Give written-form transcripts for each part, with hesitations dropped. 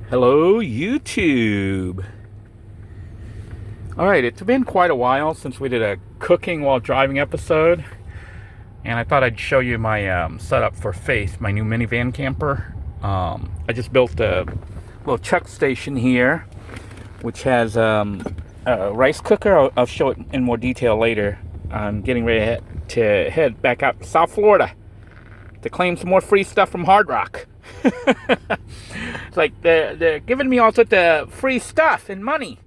Hello, YouTube. All right, it's been quite a while since we did a cooking while driving episode, and I thought I'd show you my setup for Faith, my new minivan camper. I just built a little chuck station here, which has a rice cooker. I'll show it in more detail later. I'm getting ready to head back out to South Florida to claim some more free stuff from Hard Rock. It's like they're giving me all sorts of free stuff and money,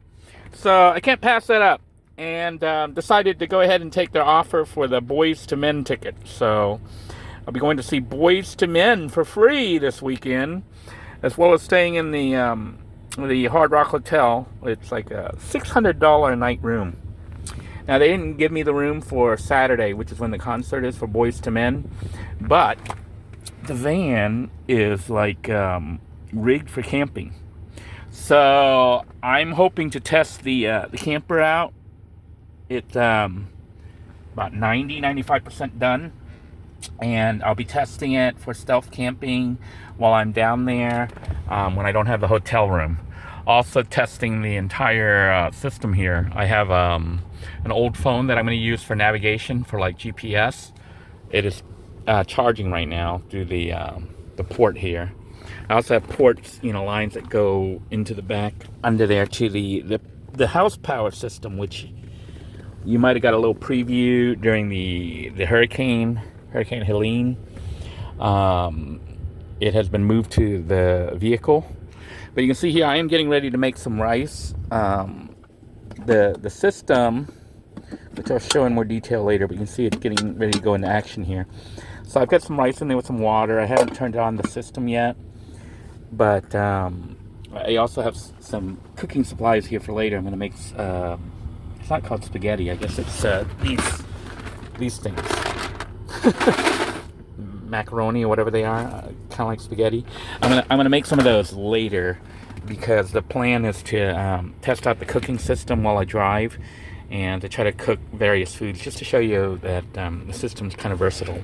so I can't pass that up. And decided to go ahead and take their offer for the Boys to Men ticket. So I'll be going to see Boys to Men for free this weekend, as well as staying in the Hard Rock Hotel. It's like a $600 a night room. Now, they didn't give me the room for Saturday, which is when the concert is for Boys to Men, but the van is like rigged for camping. So I'm hoping to test the camper out. It's about 95% done, and I'll be testing it for stealth camping while I'm down there when I don't have the hotel room. Also testing the entire system here. I have an old phone that I'm going to use for navigation for like GPS. It is charging right now through the port here. I also have ports, lines that go into the back under there to the house power system, which you might have got a little preview during the Hurricane Helene. It has been moved to the vehicle. But you can see here, I am getting ready to make some rice. The system, which I'll show in more detail later, but you can see it's getting ready to go into action here. So I've got some rice in there with some water. I haven't turned on the system yet, but I also have some cooking supplies here for later. I'm going to make, it's not called spaghetti, I guess it's these things. Macaroni or whatever they are, kind of like spaghetti. I'm gonna make some of those later, because the plan is to test out the cooking system while I drive, and to try to cook various foods, just to show you that the system's kind of versatile.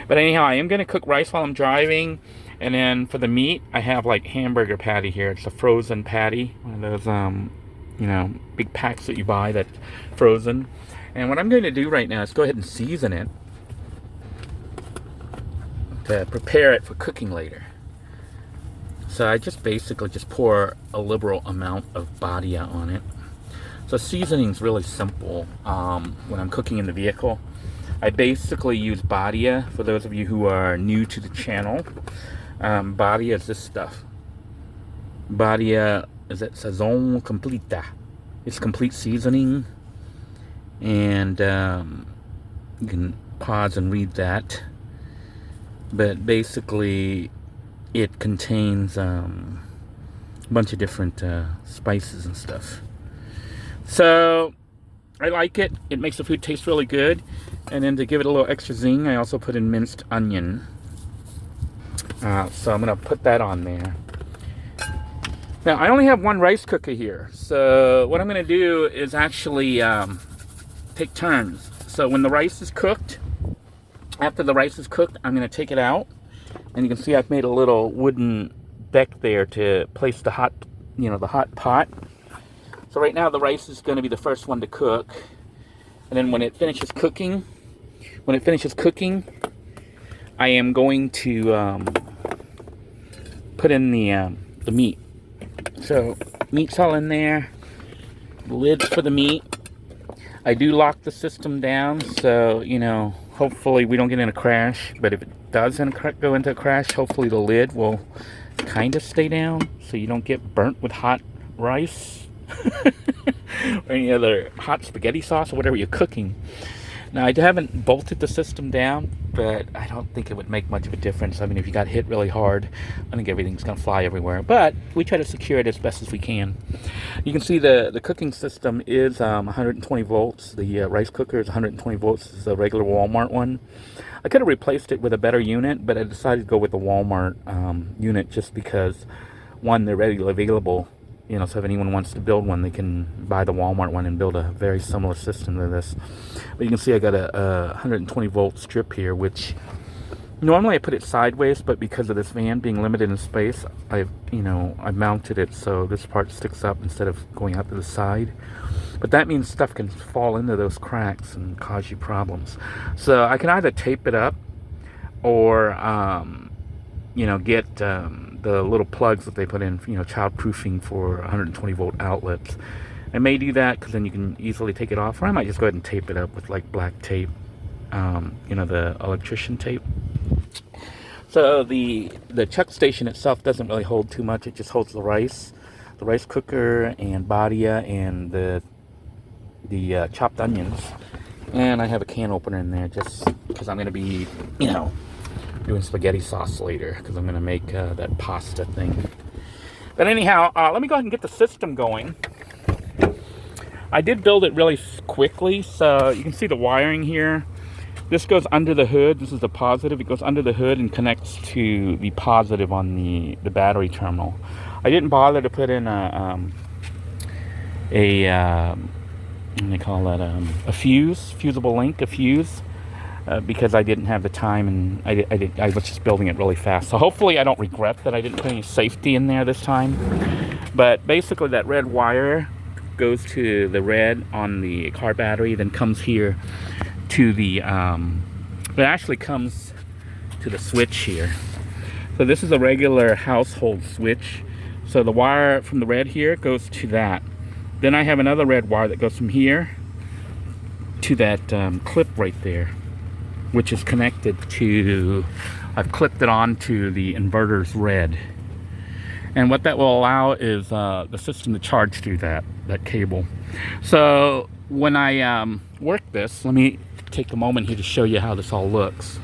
But anyhow, I am going to cook rice while I'm driving, and then for the meat, I have like hamburger patty here. It's a frozen patty, one of those big packs that you buy that's frozen. And what I'm going to do right now is go ahead and season it to prepare it for cooking later. So I just basically pour a liberal amount of badia on it. So seasoning's really simple. When I'm cooking in the vehicle, I basically use badia. For those of you who are new to the channel, badia is this stuff. Badia is at sazon completa. It's complete seasoning, and you can pause and read that. But basically, it contains a bunch of different spices and stuff. So I like it. It makes the food taste really good. And then to give it a little extra zing, I also put in minced onion. So I'm going to put that on there. Now, I only have one rice cooker here. So what I'm going to do is actually take turns. So when the rice is cooked, after the rice is cooked, I'm going to take it out. And you can see I've made a little wooden deck there to place the hot pot. So right now the rice is going to be the first one to cook. And then when it finishes cooking, I am going to put in the meat. So meat's all in there. Lid for the meat. I do lock the system down, so hopefully we don't get in a crash. But if it does go into a crash, hopefully the lid will kind of stay down, so you don't get burnt with hot rice or any other hot spaghetti sauce or whatever you're cooking. Now, I haven't bolted the system down, but I don't think it would make much of a difference. I mean, if you got hit really hard, I think everything's going to fly everywhere. But we try to secure it as best as we can. You can see the cooking system is 120 volts. The rice cooker is 120 volts. It's a regular Walmart one. I could have replaced it with a better unit, but I decided to go with the Walmart unit just because, one, they're readily available. So if anyone wants to build one, they can buy the Walmart one and build a very similar system to this. But you can see I got a 120 volt strip here, which Normally I put it sideways, but because of this van being limited in space, I mounted it so this part sticks up instead of going out to the side. But that means stuff can fall into those cracks and cause you problems. So I can either tape it up or get the little plugs that they put in, childproofing for 120 volt outlets. I may do that because then you can easily take it off, or I might just go ahead and tape it up with like black tape, the electrician tape. So the chuck station itself doesn't really hold too much. It just holds the rice cooker and badia and the chopped onions, and I have a can opener in there just because I'm going to be doing spaghetti sauce later, because I'm going to make that pasta thing. But anyhow, let me go ahead and get the system going. I did build it really quickly, so you can see the wiring here. This goes under the hood. This is the positive. It goes under the hood and connects to the positive on the battery terminal. I didn't bother to put in what do they call that? A fusible link, a fuse, because I didn't have the time, and I was just building it really fast. So hopefully I don't regret that I didn't put any safety in there this time. But basically that red wire goes to the red on the car battery, then comes here to the it actually comes to the switch here. So this is a regular household switch. So the wire from the red here goes to that. Then I have another red wire that goes from here to that clip right there, which is connected to, I've clipped it onto the inverter's red. And what that will allow is the system to charge through that cable. So when I work this, let me take a moment here to show you how this all looks.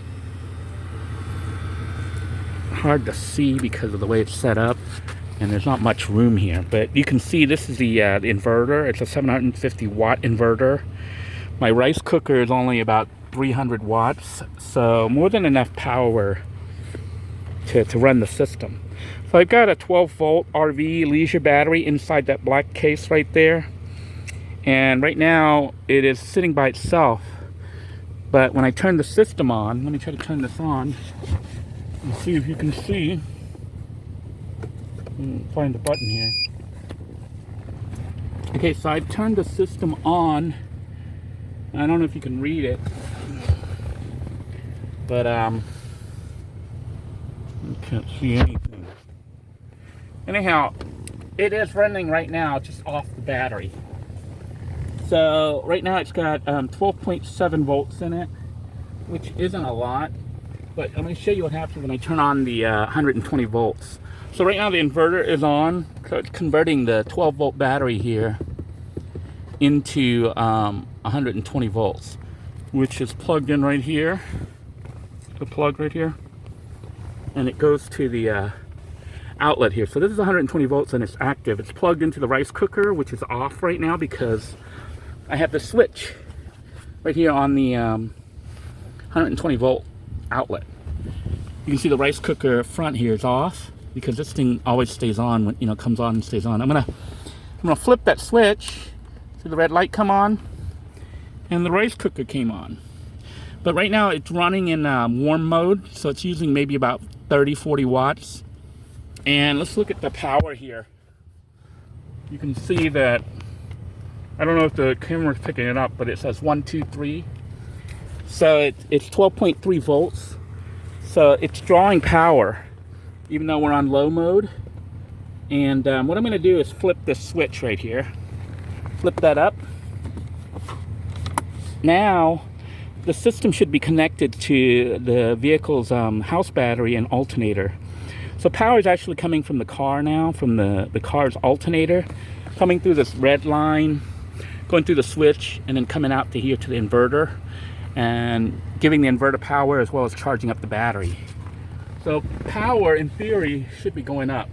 Hard to see because of the way it's set up, and there's not much room here, but you can see this is the inverter. It's a 750 watt inverter. My rice cooker is only about 300 watts, so more than enough power to run the system. So I've got a 12 volt RV leisure battery inside that black case right there, and right now it is sitting by itself. But when I turn the system on, let me try to turn this on and see if you can see. Find the button here. Okay, so I've turned the system on. I don't know if you can read it, but you can't see anything. Anyhow, it is running right now just off the battery. So right now it's got 12.7 volts in it, which isn't a lot, but I'm going to show you what happens when I turn on the 120 volts. So right now the inverter is on, so it's converting the 12 volt battery here into 120 volts, which is plugged in right here, the plug right here, and it goes to the outlet here. So this is 120 volts and it's active. It's plugged into the rice cooker, which is off right now because I have the switch right here on the 120 volt outlet. You can see the rice cooker front here is off because this thing always stays on when comes on and stays on. I'm gonna flip that switch, see the red light come on, and the rice cooker came on. But right now it's running in warm mode, so it's using maybe about 30-40 watts. And let's look at the power here. You can see that, I don't know if the camera's picking it up, but it says 1, 2, 3. So it's 12.3 volts. So it's drawing power, even though we're on low mode. And what I'm going to do is flip this switch right here. Flip that up. Now, the system should be connected to the vehicle's house battery and alternator. So power is actually coming from the car now, from the car's alternator, coming through this red line, going through the switch, and then coming out to here to the inverter, and giving the inverter power as well as charging up the battery. So power, in theory, should be going up.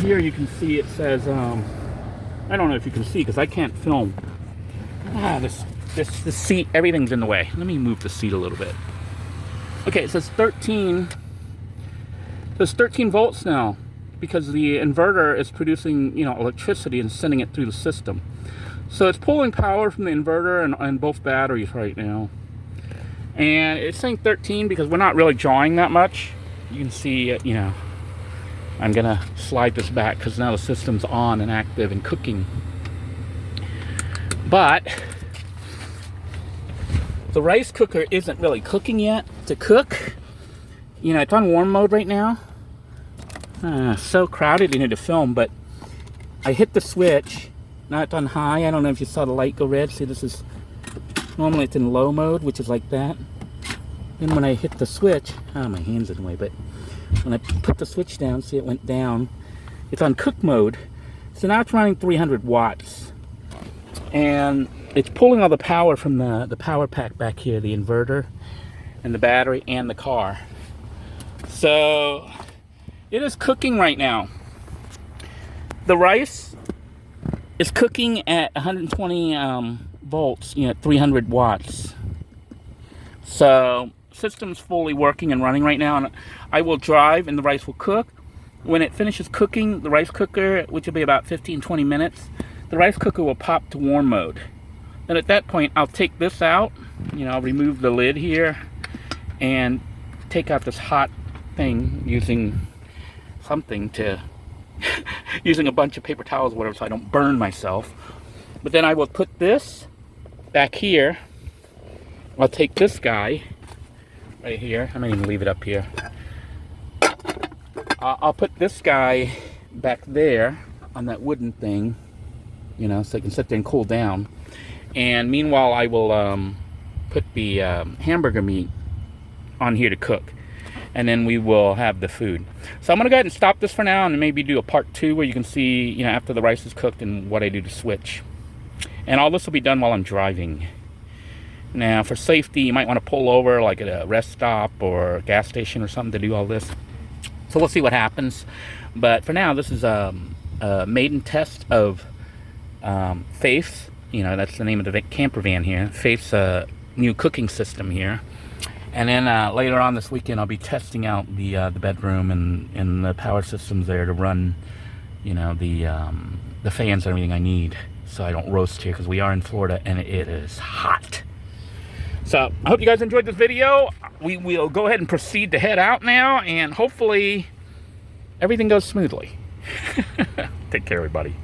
Here you can see it says, I don't know if you can see because I can't film. This seat, everything's in the way. Let me move the seat a little bit. Okay, it says 13. There's 13 volts now because the inverter is producing, electricity and sending it through the system. So it's pulling power from the inverter and both batteries right now. And it's saying 13 because we're not really drawing that much. You can see, you know, I'm gonna slide this back because now the system's on and active and cooking. But the rice cooker isn't really cooking yet. To cook, you know, it's on warm mode right now. So crowded in here to film, but I hit the switch. Now it's on high. I don't know if you saw the light go red. See, this is normally it's in low mode, which is like that. Then when I hit the switch, my hand's in the way, but when I put the switch down, see, it went down. It's on cook mode. So now it's running 300 watts. And it's pulling all the power from the power pack back here, the inverter and the battery and the car. So it is cooking right now. The rice is cooking at 120 volts, you know, 300 watts. So system's fully working and running right now, and I will drive and the rice will cook. When it finishes cooking, the rice cooker, which will be about 15-20 minutes, the rice cooker will pop to warm mode. Then at that point, I'll take this out, you know, I'll remove the lid here and take out this hot thing using something to using a bunch of paper towels or whatever so I don't burn myself. But then I will put this back here. I'll take this guy right here. I might even leave it up here. I'll put this guy back there on that wooden thing, you know, so it can sit there and cool down. And meanwhile, I will put the hamburger meat on here to cook. And then we will have the food. So I'm going to go ahead and stop this for now and maybe do a part 2 where you can see, you know, after the rice is cooked and what I do to switch. And all this will be done while I'm driving. Now, for safety, you might want to pull over like at a rest stop or a gas station or something to do all this. So we'll see what happens. But for now, this is a maiden test of Faith's. You know, that's the name of the camper van here. Faith's new cooking system here. And then later on this weekend, I'll be testing out the bedroom and the power systems there to run, you know, the fans and everything I need, so I don't roast here because we are in Florida and it is hot. So I hope you guys enjoyed this video. We will go ahead and proceed to head out now, and hopefully everything goes smoothly. Take care, everybody.